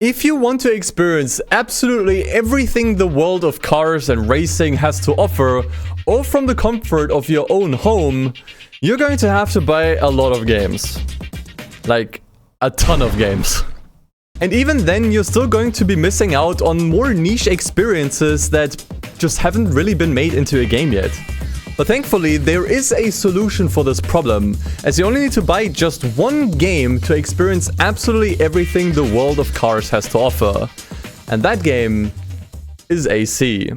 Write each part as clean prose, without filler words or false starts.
If you want to experience absolutely everything the world of cars and racing has to offer, all from the comfort of your own home, you're going to have to buy a lot of games. Like, a ton of games. And even then, you're still going to be missing out on more niche experiences that just haven't really been made into a game yet. But thankfully, there is a solution for this problem, as you only need to buy just one game to experience absolutely everything the world of cars has to offer. And that game is AC.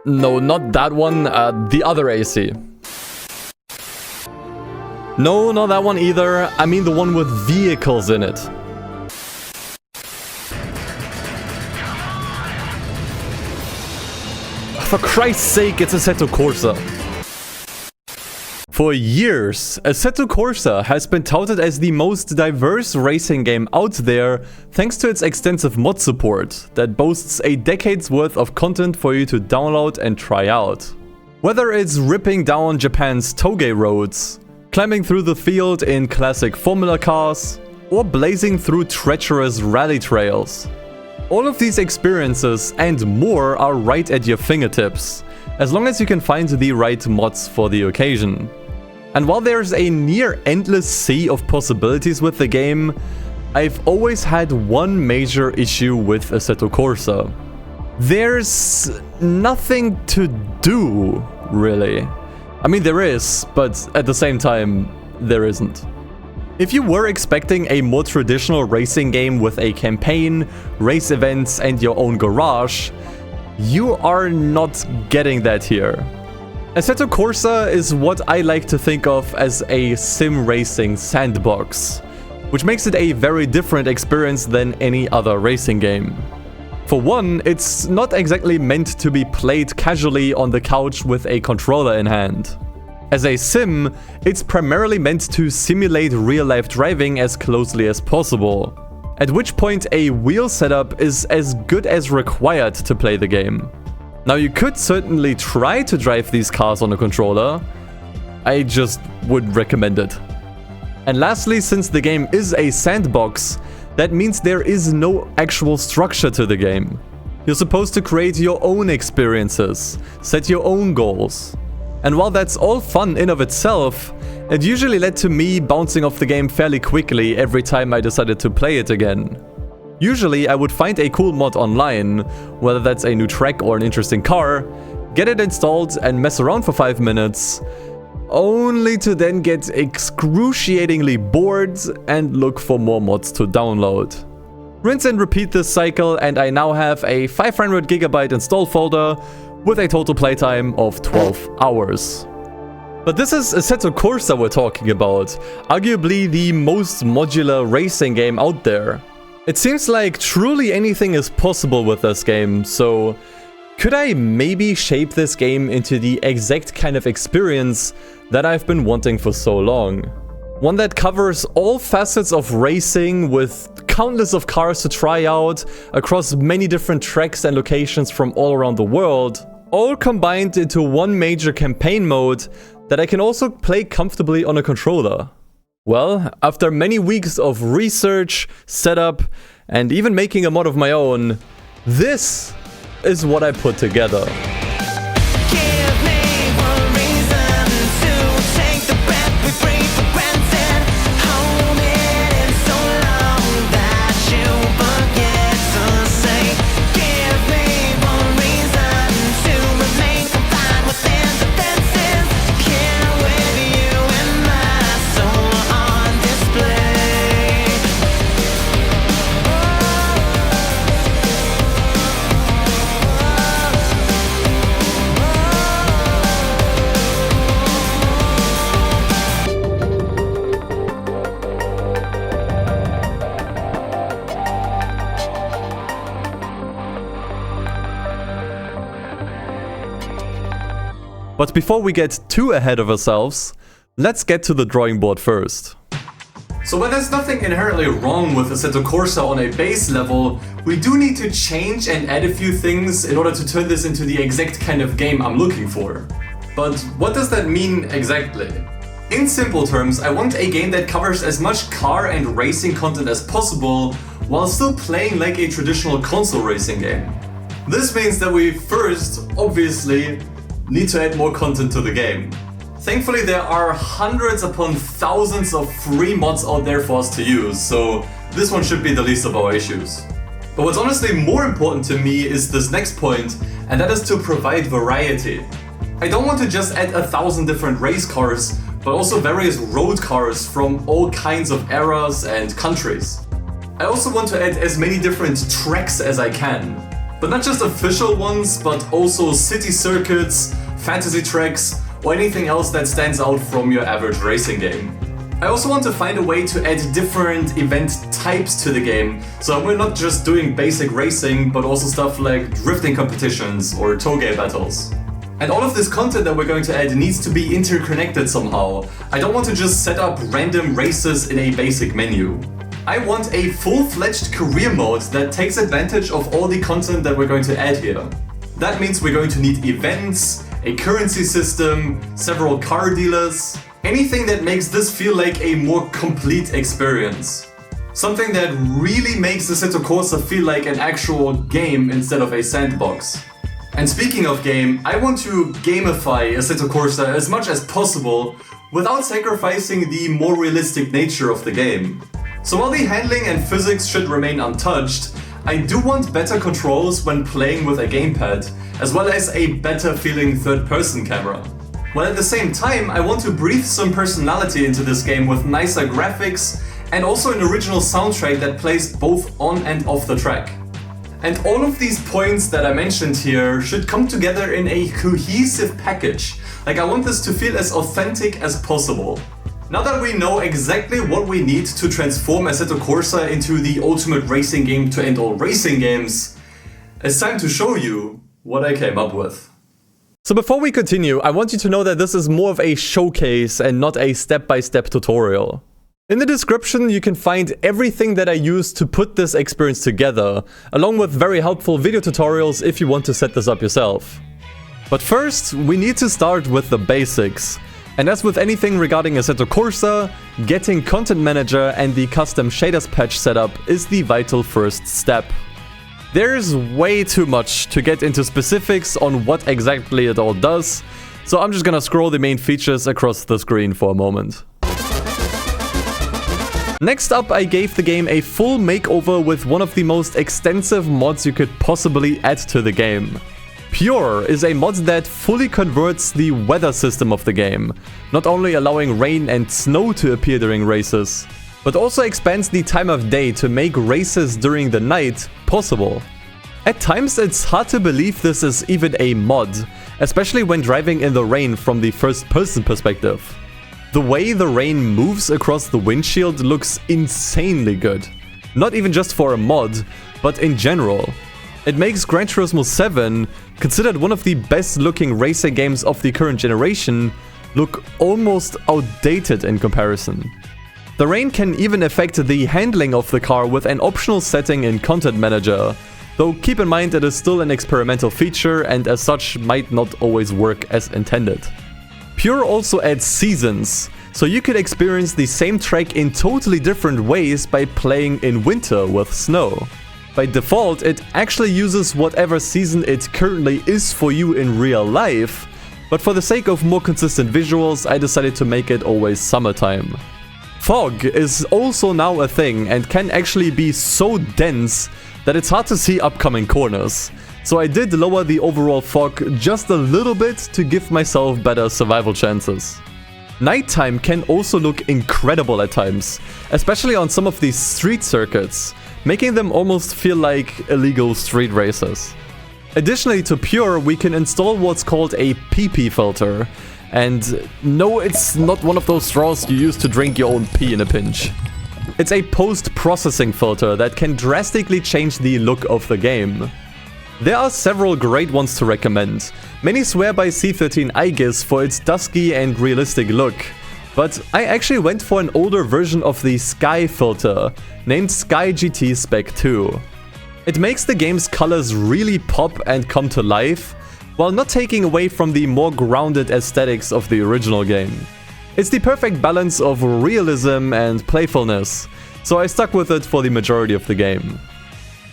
No, not that one, the other AC. No, not that one either. I mean the one with vehicles in it. For Christ's sake, it's Assetto Corsa. For years, Assetto Corsa has been touted as the most diverse racing game out there thanks to its extensive mod support that boasts a decade's worth of content for you to download and try out. Whether it's ripping down Japan's toge roads, climbing through the field in classic Formula cars, or blazing through treacherous rally trails. All of these experiences and more are right at your fingertips, as long as you can find the right mods for the occasion. And while there's a near endless sea of possibilities with the game, I've always had one major issue with Assetto Corsa. There's nothing to do, really. I mean, there is, but at the same time, there isn't. If you were expecting a more traditional racing game with a campaign, race events, and your own garage, you are not getting that here. Assetto Corsa is what I like to think of as a sim racing sandbox, which makes it a very different experience than any other racing game. For one, it's not exactly meant to be played casually on the couch with a controller in hand. As a sim, it's primarily meant to simulate real-life driving as closely as possible, at which point a wheel setup is as good as required to play the game. Now, you could certainly try to drive these cars on a controller. I just would recommend it. And lastly, since the game is a sandbox, that means there is no actual structure to the game. You're supposed to create your own experiences, set your own goals. And while that's all fun in of itself, it usually led to me bouncing off the game fairly quickly every time I decided to play it again. Usually I would find a cool mod online, whether that's a new track or an interesting car, get it installed and mess around for 5 minutes, only to then get excruciatingly bored and look for more mods to download. Rinse and repeat this cycle, and I now have a 500GB install folder with a total playtime of 12 hours. But this is Assetto Corsa we're talking about, arguably the most modular racing game out there. It seems like truly anything is possible with this game, so could I maybe shape this game into the exact kind of experience that I've been wanting for so long? One that covers all facets of racing with countless of cars to try out across many different tracks and locations from all around the world, all combined into one major campaign mode that I can also play comfortably on a controller. Well, after many weeks of research, setup, and even making a mod of my own, this is what I put together. But before we get too ahead of ourselves, let's get to the drawing board first. So while there's nothing inherently wrong with Assetto Corsa on a base level, we do need to change and add a few things in order to turn this into the exact kind of game I'm looking for. But what does that mean exactly? In simple terms, I want a game that covers as much car and racing content as possible while still playing like a traditional console racing game. This means that we first, obviously, need to add more content to the game. Thankfully, there are hundreds upon thousands of free mods out there for us to use, so this one should be the least of our issues. But what's honestly more important to me is this next point, and that is to provide variety. I don't want to just add 1,000 different race cars, but also various road cars from all kinds of eras and countries. I also want to add as many different tracks as I can. But not just official ones, but also city circuits, fantasy tracks, or anything else that stands out from your average racing game. I also want to find a way to add different event types to the game, so we're not just doing basic racing, but also stuff like drifting competitions or toge battles. And all of this content that we're going to add needs to be interconnected somehow. I don't want to just set up random races in a basic menu. I want a full-fledged career mode that takes advantage of all the content that we're going to add here. That means we're going to need events, a currency system, several car dealers, anything that makes this feel like a more complete experience. Something that really makes Assetto Corsa feel like an actual game instead of a sandbox. And speaking of game, I want to gamify Assetto Corsa as much as possible without sacrificing the more realistic nature of the game. So while the handling and physics should remain untouched, I do want better controls when playing with a gamepad, as well as a better feeling third-person camera. While at the same time, I want to breathe some personality into this game with nicer graphics and also an original soundtrack that plays both on and off the track. And all of these points that I mentioned here should come together in a cohesive package. Like, I want this to feel as authentic as possible. Now that we know exactly what we need to transform Assetto Corsa into the ultimate racing game to end all racing games, it's time to show you what I came up with. So before we continue, I want you to know that this is more of a showcase and not a step-by-step tutorial. In the description, you can find everything that I used to put this experience together, along with very helpful video tutorials if you want to set this up yourself. But first, we need to start with the basics. And as with anything regarding Assetto Corsa, getting Content Manager and the custom shaders patch setup is the vital first step. There's way too much to get into specifics on what exactly it all does, so I'm just gonna scroll the main features across the screen for a moment. Next up, I gave the game a full makeover with one of the most extensive mods you could possibly add to the game. Pure is a mod that fully converts the weather system of the game, not only allowing rain and snow to appear during races, but also expands the time of day to make races during the night possible. At times it's hard to believe this is even a mod, especially when driving in the rain from the first-person perspective. The way the rain moves across the windshield looks insanely good. Not even just for a mod, but in general. It makes Gran Turismo 7, considered one of the best looking racing games of the current generation, look almost outdated in comparison. The rain can even affect the handling of the car with an optional setting in Content Manager, though keep in mind it is still an experimental feature and as such might not always work as intended. Pure also adds seasons, so you could experience the same track in totally different ways by playing in winter with snow. By default, it actually uses whatever season it currently is for you in real life, but for the sake of more consistent visuals, I decided to make it always summertime. Fog is also now a thing and can actually be so dense that it's hard to see upcoming corners. So I did lower the overall fog just a little bit to give myself better survival chances. Nighttime can also look incredible at times, especially on some of these street circuits, making them almost feel like illegal street races. Additionally to Pure, we can install what's called a PP filter. And no, it's not one of those straws you use to drink your own pee in a pinch. It's a post-processing filter that can drastically change the look of the game. There are several great ones to recommend. Many swear by C13 Aegis for its dusky and realistic look, but I actually went for an older version of the Sky filter, named Sky GT Spec 2. It makes the game's colors really pop and come to life, while not taking away from the more grounded aesthetics of the original game. It's the perfect balance of realism and playfulness, so I stuck with it for the majority of the game.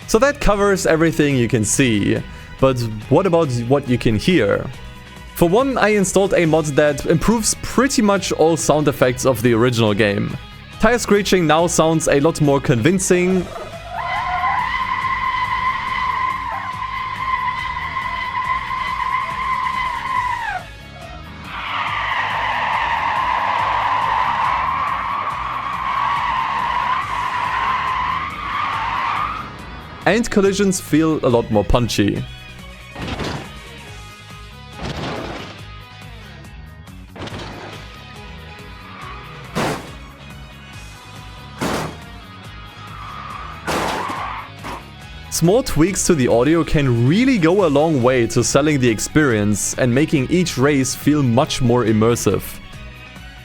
So that covers everything you can see, but what about what you can hear? For one, I installed a mod that improves pretty much all sound effects of the original game. Tire screeching now sounds a lot more convincing, and collisions feel a lot more punchy. Small tweaks to the audio can really go a long way to selling the experience and making each race feel much more immersive.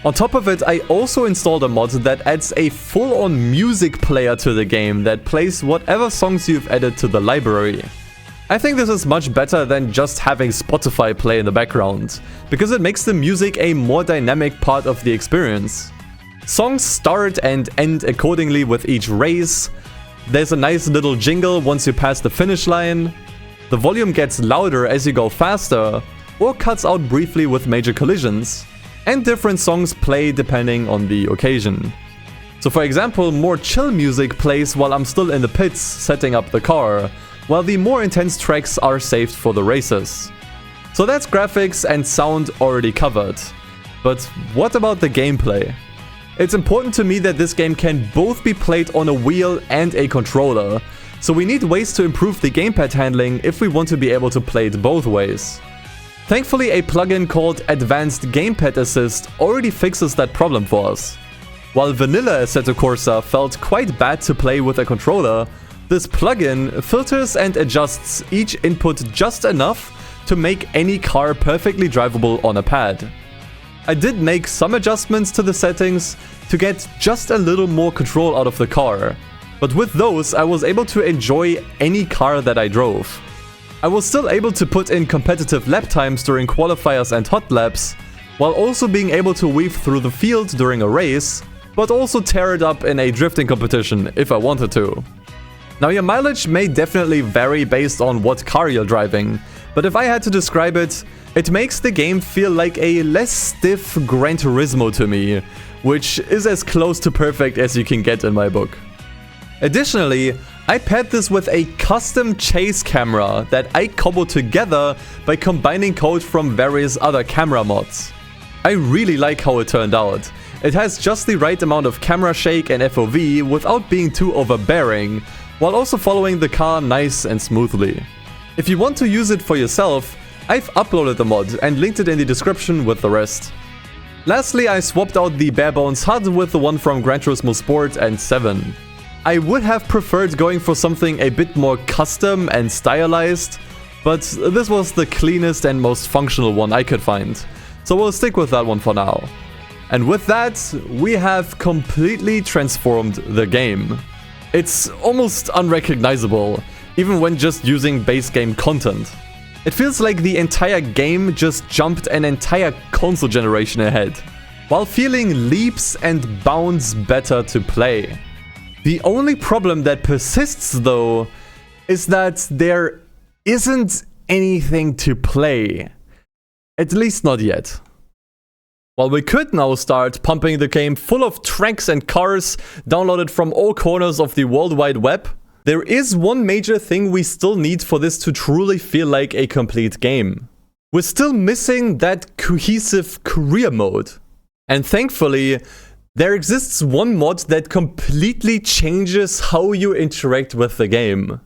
On top of it, I also installed a mod that adds a full-on music player to the game that plays whatever songs you've added to the library. I think this is much better than just having Spotify play in the background, because it makes the music a more dynamic part of the experience. Songs start and end accordingly with each race. There's a nice little jingle once you pass the finish line. The volume gets louder as you go faster, or cuts out briefly with major collisions. And different songs play depending on the occasion. So for example, more chill music plays while I'm still in the pits setting up the car, while the more intense tracks are saved for the races. So that's graphics and sound already covered. But what about the gameplay? It's important to me that this game can both be played on a wheel and a controller, so we need ways to improve the gamepad handling if we want to be able to play it both ways. Thankfully, a plugin called Advanced Gamepad Assist already fixes that problem for us. While vanilla Assetto Corsa felt quite bad to play with a controller, this plugin filters and adjusts each input just enough to make any car perfectly drivable on a pad. I did make some adjustments to the settings to get just a little more control out of the car, but with those I was able to enjoy any car that I drove. I was still able to put in competitive lap times during qualifiers and hot laps, while also being able to weave through the field during a race, but also tear it up in a drifting competition if I wanted to. Now your mileage may definitely vary based on what car you're driving, but if I had to describe it, it makes the game feel like a less stiff Gran Turismo to me, which is as close to perfect as you can get in my book. Additionally, I paired this with a custom chase camera that I cobbled together by combining code from various other camera mods. I really like how it turned out. It has just the right amount of camera shake and FOV without being too overbearing, while also following the car nice and smoothly. If you want to use it for yourself, I've uploaded the mod and linked it in the description with the rest. Lastly, I swapped out the barebones HUD with the one from Gran Turismo Sport and 7. I would have preferred going for something a bit more custom and stylized, but this was the cleanest and most functional one I could find, so we'll stick with that one for now. And with that, we have completely transformed the game. It's almost unrecognizable, even when just using base game content. It feels like the entire game just jumped an entire console generation ahead, while feeling leaps and bounds better to play. The only problem that persists though, is that there isn't anything to play. At least not yet. While we could now start pumping the game full of tracks and cars downloaded from all corners of the World Wide Web, there is one major thing we still need for this to truly feel like a complete game. We're still missing that cohesive career mode. And thankfully, there exists one mod that completely changes how you interact with the game.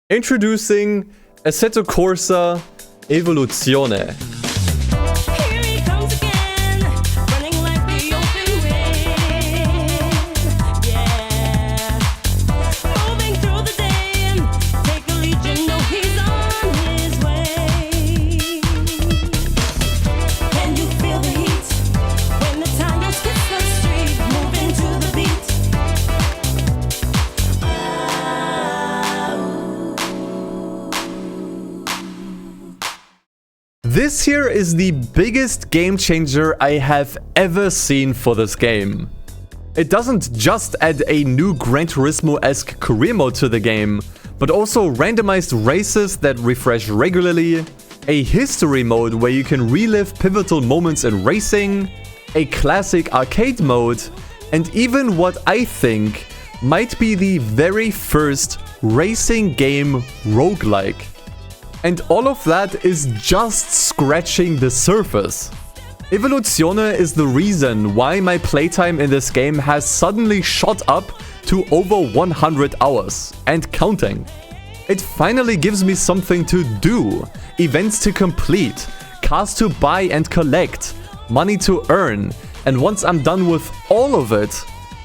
Introducing Assetto Corsa Evoluzione. This here is the biggest game changer I have ever seen for this game. It doesn't just add a new Gran Turismo-esque career mode to the game, but also randomized races that refresh regularly, a history mode where you can relive pivotal moments in racing, a classic arcade mode, and even what I think might be the very first racing game roguelike. And all of that is just scratching the surface. Evoluzione is the reason why my playtime in this game has suddenly shot up to over 100 hours, and counting. It finally gives me something to do, events to complete, cars to buy and collect, money to earn, and once I'm done with all of it,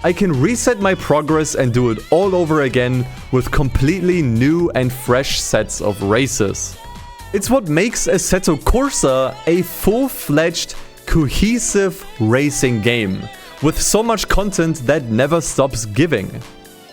I can reset my progress and do it all over again with completely new and fresh sets of races. It's what makes Assetto Corsa a full-fledged, cohesive racing game, with so much content that never stops giving.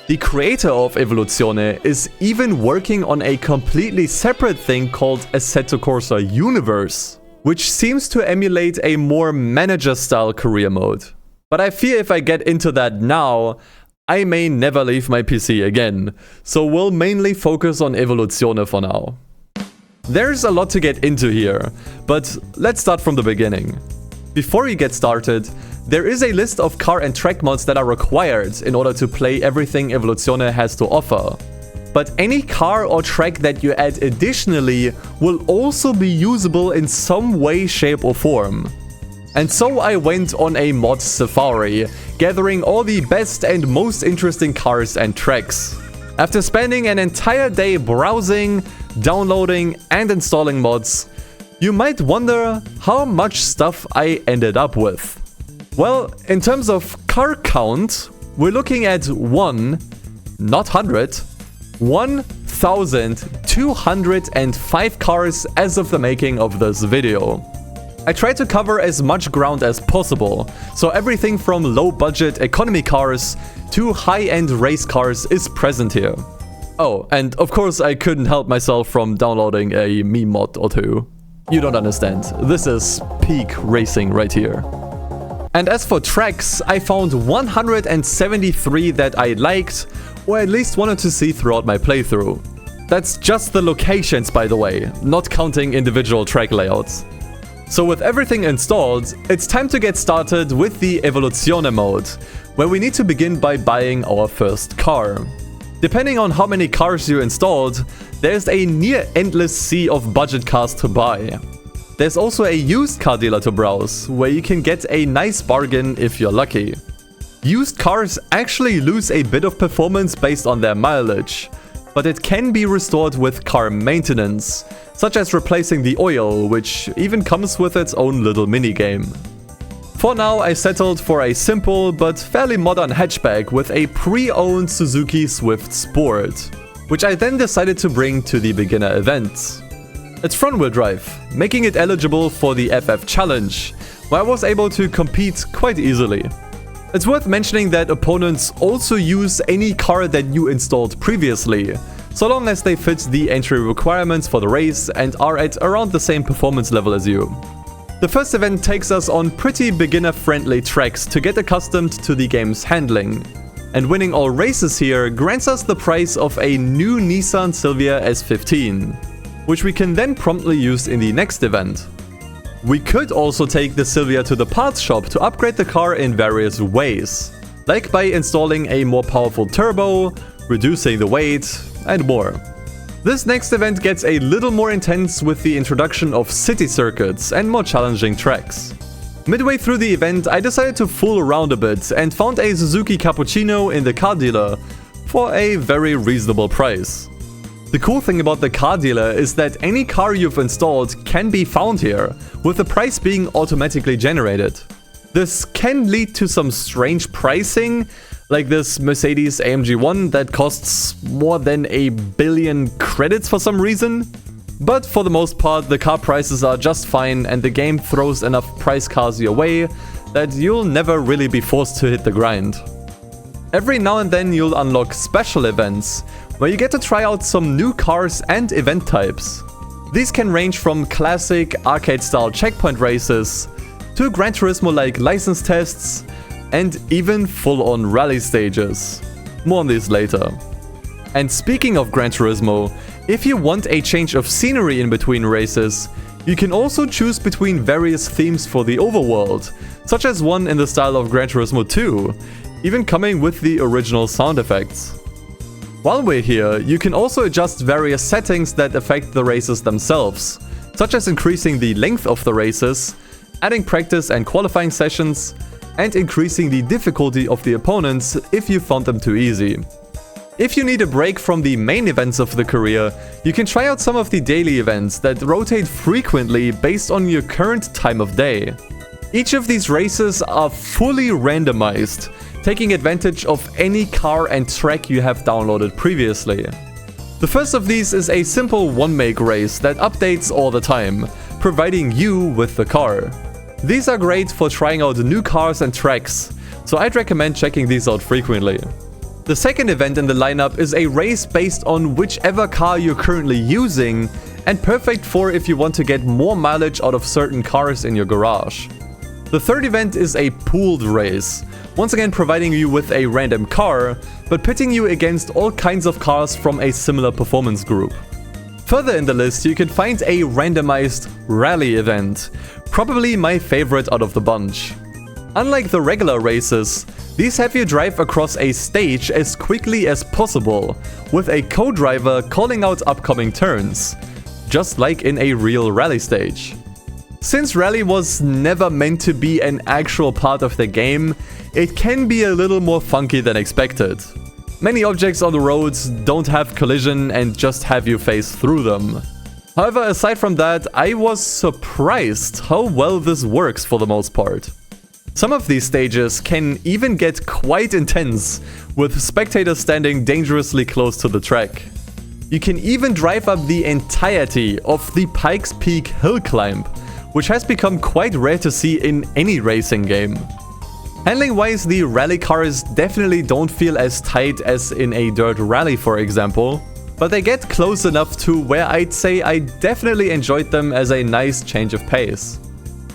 The creator of Evoluzione is even working on a completely separate thing called Assetto Corsa Universe, which seems to emulate a more manager-style career mode. But I fear if I get into that now, I may never leave my PC again, so we'll mainly focus on Evoluzione for now. There's a lot to get into here, but let's start from the beginning. Before you get started, there is a list of car and track mods that are required in order to play everything Evoluzione has to offer. But any car or track that you add additionally will also be usable in some way, shape or form. And so I went on a mod safari, gathering all the best and most interesting cars and tracks. After spending an entire day browsing, downloading and installing mods, you might wonder how much stuff I ended up with. Well, in terms of car count, we're looking at 1,205 cars as of the making of this video. I tried to cover as much ground as possible, so everything from low-budget economy cars to high-end race cars is present here. Oh, and of course I couldn't help myself from downloading a meme mod or two. You don't understand, this is peak racing right here. And as for tracks, I found 173 that I liked, or at least wanted to see throughout my playthrough. That's just the locations, by the way, not counting individual track layouts. So with everything installed, it's time to get started with the Evoluzione mode, where we need to begin by buying our first car. Depending on how many cars you installed, there's a near endless sea of budget cars to buy. There's also a used car dealer to browse, where you can get a nice bargain if you're lucky. Used cars actually lose a bit of performance based on their mileage, but it can be restored with car maintenance, such as replacing the oil, which even comes with its own little minigame. For now, I settled for a simple but fairly modern hatchback with a pre-owned Suzuki Swift Sport, which I then decided to bring to the beginner event. It's front-wheel drive, making it eligible for the FF Challenge, where I was able to compete quite easily. It's worth mentioning that opponents also use any car that you installed previously, so long as they fit the entry requirements for the race and are at around the same performance level as you. The first event takes us on pretty beginner-friendly tracks to get accustomed to the game's handling, and winning all races here grants us the prize of a new Nissan Silvia S15, which we can then promptly use in the next event. We could also take the Silvia to the parts shop to upgrade the car in various ways, like by installing a more powerful turbo, reducing the weight, and more. This next event gets a little more intense with the introduction of city circuits and more challenging tracks. Midway through the event, I decided to fool around a bit and found a Suzuki Cappuccino in the car dealer for a very reasonable price. The cool thing about the car dealer is that any car you've installed can be found here, with the price being automatically generated. This can lead to some strange pricing, like this Mercedes AMG 1 that costs more than 1 billion credits for some reason. But for the most part, the car prices are just fine and the game throws enough price cars your way that you'll never really be forced to hit the grind. Every now and then you'll unlock special events, where you get to try out some new cars and event types. These can range from classic arcade-style checkpoint races to Gran Turismo-like license tests and even full-on rally stages. More on these later. And speaking of Gran Turismo, if you want a change of scenery in between races, you can also choose between various themes for the overworld, such as one in the style of Gran Turismo 2, even coming with the original sound effects. While we're here, you can also adjust various settings that affect the races themselves, such as increasing the length of the races, adding practice and qualifying sessions, and increasing the difficulty of the opponents if you found them too easy. If you need a break from the main events of the career, you can try out some of the daily events that rotate frequently based on your current time of day. Each of these races are fully randomized, taking advantage of any car and track you have downloaded previously. The first of these is a simple one-make race that updates all the time, providing you with the car. These are great for trying out new cars and tracks, so I'd recommend checking these out frequently. The second event in the lineup is a race based on whichever car you're currently using, and perfect for if you want to get more mileage out of certain cars in your garage. The third event is a pooled race, once again providing you with a random car, but pitting you against all kinds of cars from a similar performance group. Further in the list, you can find a randomized rally event, probably my favorite out of the bunch. Unlike the regular races, these have you drive across a stage as quickly as possible, with a co-driver calling out upcoming turns, just like in a real rally stage. Since rally was never meant to be an actual part of the game, it can be a little more funky than expected. Many objects on the roads don't have collision and just have you phase through them. However, aside from that, I was surprised how well this works for the most part. Some of these stages can even get quite intense, with spectators standing dangerously close to the track. You can even drive up the entirety of the Pikes Peak hill climb, which has become quite rare to see in any racing game. Handling-wise, the rally cars definitely don't feel as tight as in a dirt rally, for example, but they get close enough to where I'd say I definitely enjoyed them as a nice change of pace.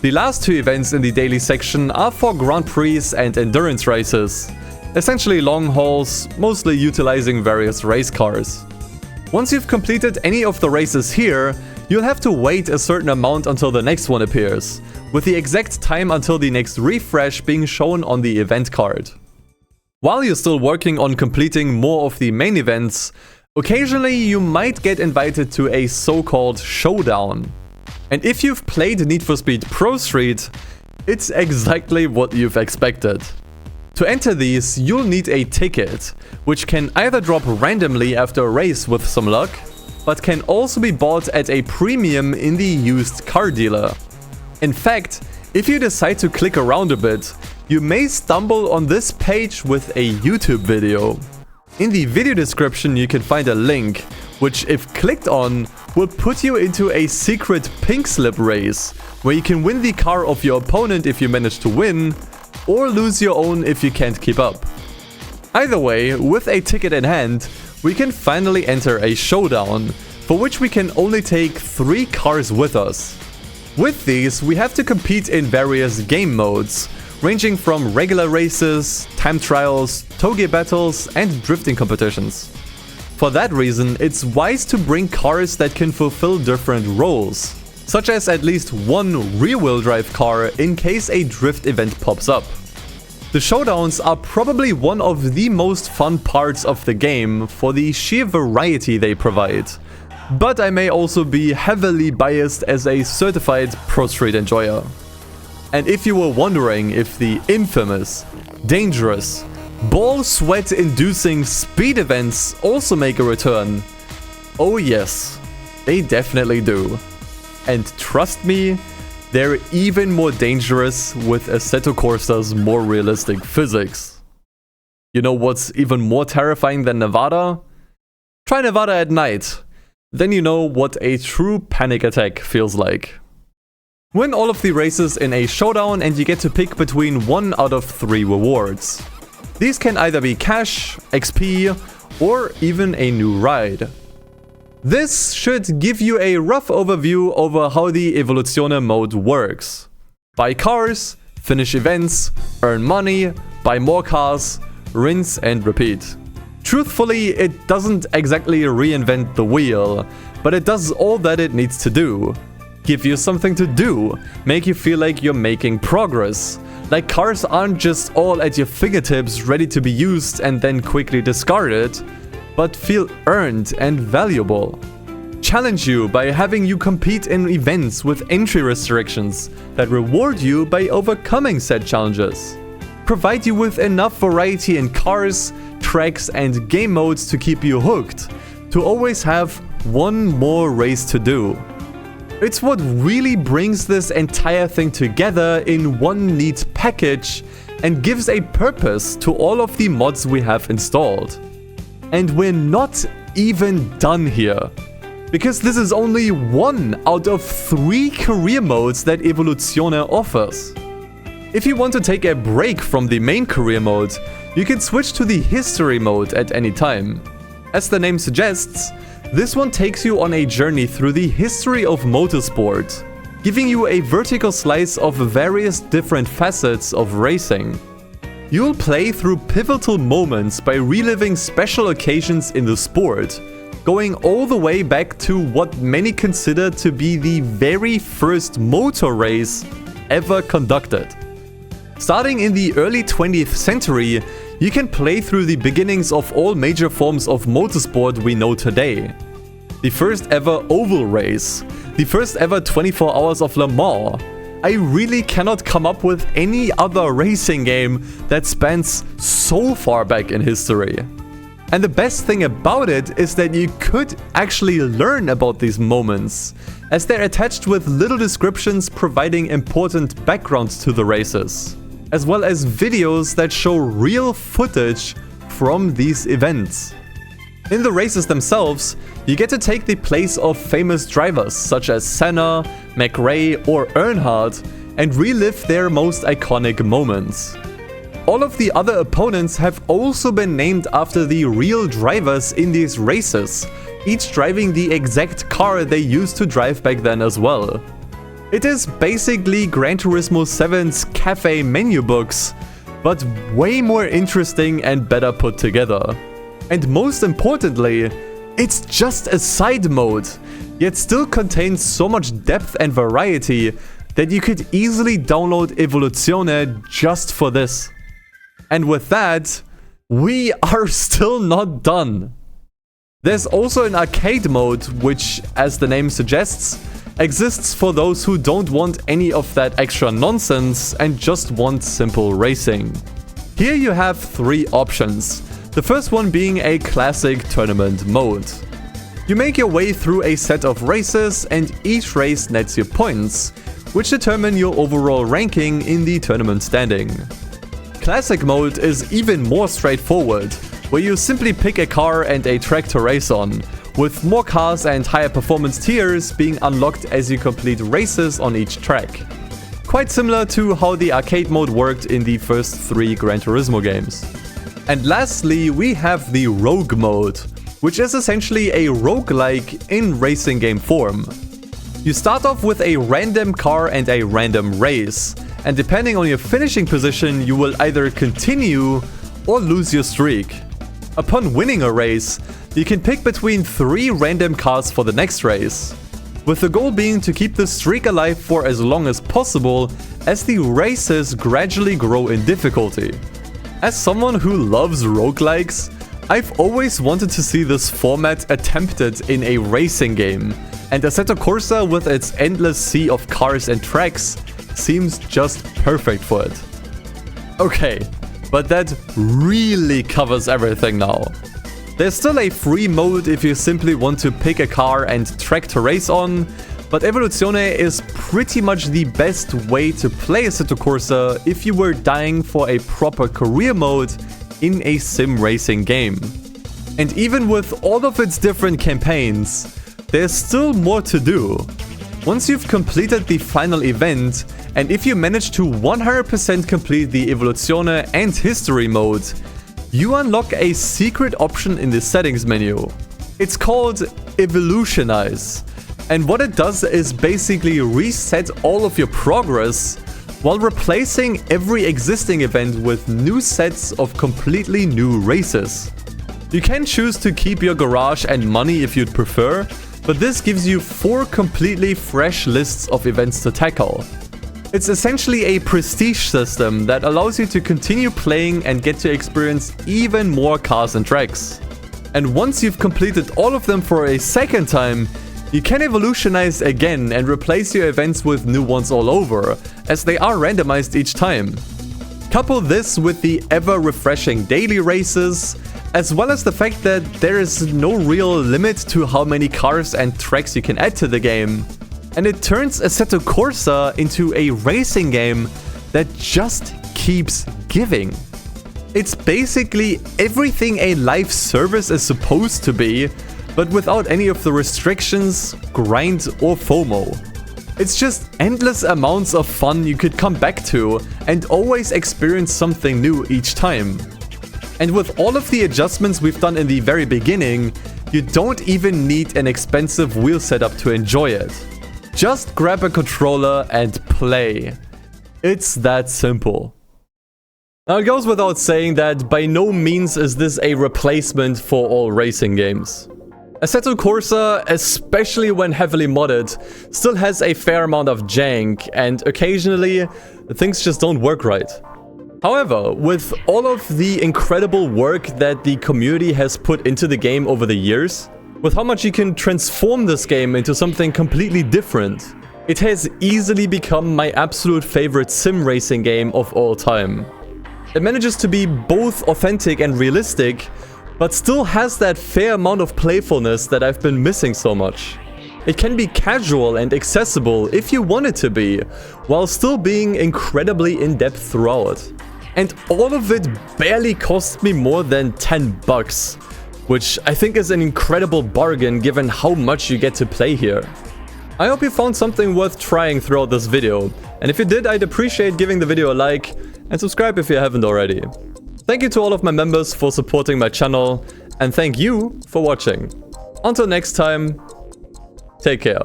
The last two events in the daily section are for Grand Prix and endurance races, essentially long hauls, mostly utilizing various race cars. Once you've completed any of the races here, you'll have to wait a certain amount until the next one appears, with the exact time until the next refresh being shown on the event card. While you're still working on completing more of the main events, occasionally you might get invited to a so-called Showdown. And if you've played Need for Speed Pro Street, it's exactly what you've expected. To enter these, you'll need a ticket, which can either drop randomly after a race with some luck, but can also be bought at a premium in the used car dealer. In fact, if you decide to click around a bit, you may stumble on this page with a YouTube video. In the video description you can find a link, which if clicked on, will put you into a secret pink slip race, where you can win the car of your opponent if you manage to win, or lose your own if you can't keep up. Either way, with a ticket in hand, we can finally enter a showdown, for which we can only take 3 cars with us. With these, we have to compete in various game modes, ranging from regular races, time trials, toge battles, and drifting competitions. For that reason, it's wise to bring cars that can fulfill different roles, such as at least one rear-wheel drive car in case a drift event pops up. The showdowns are probably one of the most fun parts of the game for the sheer variety they provide, but I may also be heavily biased as a certified Pro Street enjoyer. And if you were wondering if the infamous, dangerous, ball sweat inducing speed events also make a return, oh yes, they definitely do. And trust me, they're even more dangerous with Assetto Corsa's more realistic physics. You know what's even more terrifying than Nevada? Try Nevada at night, then you know what a true panic attack feels like. Win all of the races in a showdown and you get to pick between 1 out of 3 rewards. These can either be cash, XP, or even a new ride. This should give you a rough overview over how the Evoluzione mode works. Buy cars, finish events, earn money, buy more cars, rinse and repeat. Truthfully, it doesn't exactly reinvent the wheel, but it does all that it needs to do. Give you something to do, make you feel like you're making progress. Like cars aren't just all at your fingertips ready to be used and then quickly discarded, but feel earned and valuable. Challenge you by having you compete in events with entry restrictions that reward you by overcoming said challenges. Provide you with enough variety in cars, tracks and game modes to keep you hooked, to always have one more race to do. It's what really brings this entire thing together in one neat package and gives a purpose to all of the mods we have installed. And we're not even done here, because this is only one out of 3 career modes that Evoluzione offers. If you want to take a break from the main career mode, you can switch to the history mode at any time. As the name suggests, this one takes you on a journey through the history of motorsport, giving you a vertical slice of various different facets of racing. You'll play through pivotal moments by reliving special occasions in the sport, going all the way back to what many consider to be the very first motor race ever conducted. Starting in the early 20th century, you can play through the beginnings of all major forms of motorsport we know today. The first ever oval race, the first ever 24 hours of Le Mans. I really cannot come up with any other racing game that spans so far back in history. And the best thing about it is that you could actually learn about these moments, as they're attached with little descriptions providing important backgrounds to the races, as well as videos that show real footage from these events. In the races themselves, you get to take the place of famous drivers such as Senna, McRae or Earnhardt and relive their most iconic moments. All of the other opponents have also been named after the real drivers in these races, each driving the exact car they used to drive back then as well. It is basically Gran Turismo 7's cafe menu books, but way more interesting and better put together. And most importantly, it's just a side mode, yet still contains so much depth and variety that you could easily download Evoluzione just for this. And with that, we are still not done. There's also an arcade mode, which, as the name suggests, exists for those who don't want any of that extra nonsense and just want simple racing. Here you have 3 options. The first one being a classic tournament mode. You make your way through a set of races and each race nets you points, which determine your overall ranking in the tournament standing. Classic mode is even more straightforward, where you simply pick a car and a track to race on, with more cars and higher performance tiers being unlocked as you complete races on each track. Quite similar to how the arcade mode worked in the first 3 Gran Turismo games. And lastly, we have the Rogue mode, which is essentially a roguelike in racing game form. You start off with a random car and a random race, and depending on your finishing position, you will either continue or lose your streak. Upon winning a race, you can pick between 3 random cars for the next race, with the goal being to keep the streak alive for as long as possible as the races gradually grow in difficulty. As someone who loves roguelikes, I've always wanted to see this format attempted in a racing game, and Assetto Corsa with its endless sea of cars and tracks seems just perfect for it. Okay, but that really covers everything now. There's still a free mode if you simply want to pick a car and track to race on, but Evoluzione is pretty much the best way to play Assetto Corsa if you were dying for a proper career mode in a sim racing game. And even with all of its different campaigns, there's still more to do. Once you've completed the final event, and if you manage to 100% complete the Evoluzione and History mode, you unlock a secret option in the settings menu. It's called Evolutionize, and what it does is basically reset all of your progress while replacing every existing event with new sets of completely new races. You can choose to keep your garage and money if you'd prefer, but this gives you 4 completely fresh lists of events to tackle. It's essentially a prestige system that allows you to continue playing and get to experience even more cars and tracks. And once you've completed all of them for a second time, you can evolutionize again and replace your events with new ones all over, as they are randomized each time. Couple this with the ever-refreshing daily races, as well as the fact that there is no real limit to how many cars and tracks you can add to the game, and it turns Assetto Corsa into a racing game that just keeps giving. It's basically everything a live service is supposed to be, but without any of the restrictions, grind, or FOMO. It's just endless amounts of fun you could come back to and always experience something new each time. And with all of the adjustments we've done in the very beginning, you don't even need an expensive wheel setup to enjoy it. Just grab a controller and play. It's that simple. Now it goes without saying that by no means is this a replacement for all racing games. Assetto Corsa, especially when heavily modded, still has a fair amount of jank, and occasionally things just don't work right. However, with all of the incredible work that the community has put into the game over the years, with how much you can transform this game into something completely different, it has easily become my absolute favorite sim racing game of all time. It manages to be both authentic and realistic, but still has that fair amount of playfulness that I've been missing so much. It can be casual and accessible if you want it to be, while still being incredibly in-depth throughout. And all of it barely cost me more than 10 bucks, which I think is an incredible bargain given how much you get to play here. I hope you found something worth trying throughout this video, and if you did, I'd appreciate giving the video a like and subscribe if you haven't already. Thank you to all of my members for supporting my channel, and thank you for watching. Until next time, take care.